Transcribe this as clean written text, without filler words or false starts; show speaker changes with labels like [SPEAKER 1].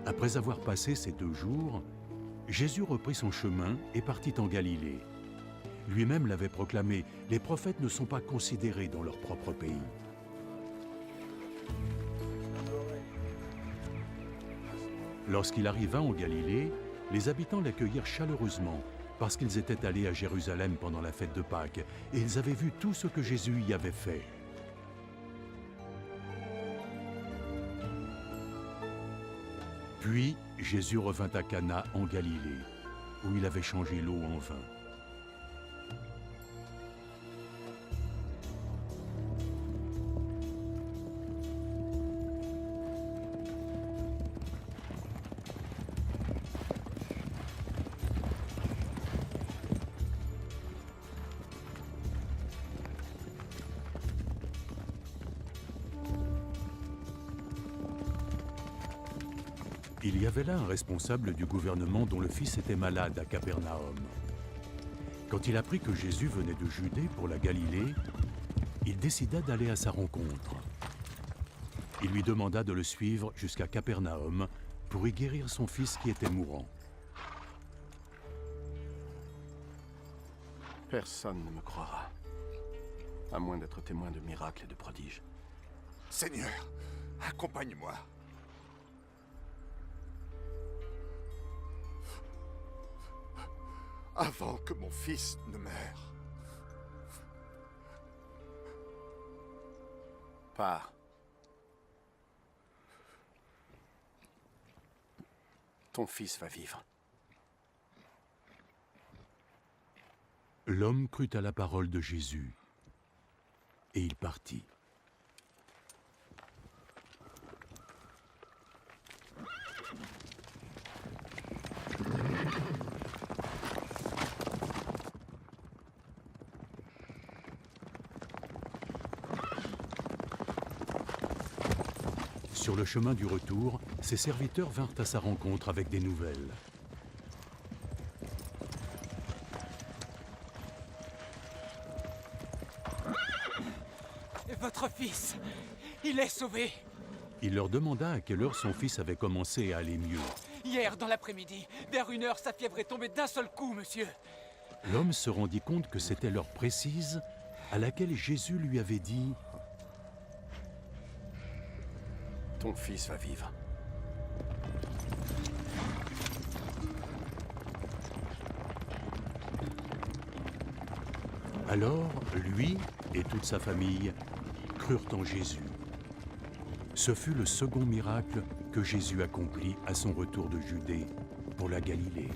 [SPEAKER 1] Après avoir passé ces 2 jours, Jésus reprit son chemin et partit en Galilée. Lui-même l'avait proclamé, les prophètes ne sont pas considérés dans leur propre pays. Lorsqu'il arriva en Galilée, les habitants l'accueillirent chaleureusement parce qu'ils étaient allés à Jérusalem pendant la fête de Pâques et ils avaient vu tout ce que Jésus y avait fait. Puis Jésus revint à Cana en Galilée, où il avait changé l'eau en vin. Il y avait là un responsable du gouvernement dont le fils était malade à Capernaum. Quand il apprit que Jésus venait de Judée pour la Galilée, il décida d'aller à sa rencontre. Il lui demanda de le suivre jusqu'à Capernaum pour y guérir son fils qui était mourant.
[SPEAKER 2] Personne ne me croira, à moins d'être témoin de miracles et de prodiges.
[SPEAKER 3] Seigneur, accompagne-moi. Avant que mon fils ne meure.
[SPEAKER 2] Pars. Ton fils va vivre.
[SPEAKER 1] L'homme crut à la parole de Jésus, et il partit. Sur le chemin du retour, ses serviteurs vinrent à sa rencontre avec des nouvelles.
[SPEAKER 4] Votre fils, il est sauvé.
[SPEAKER 1] Il leur demanda à quelle heure son fils avait commencé à aller mieux.
[SPEAKER 4] Hier, dans l'après-midi, vers 1 heure, sa fièvre est tombée d'un seul coup, monsieur.
[SPEAKER 1] L'homme se rendit compte que c'était l'heure précise à laquelle Jésus lui avait dit «
[SPEAKER 2] Ton fils va vivre. »
[SPEAKER 1] Alors, lui et toute sa famille crurent en Jésus. Ce fut le second miracle que Jésus accomplit à son retour de Judée pour la Galilée.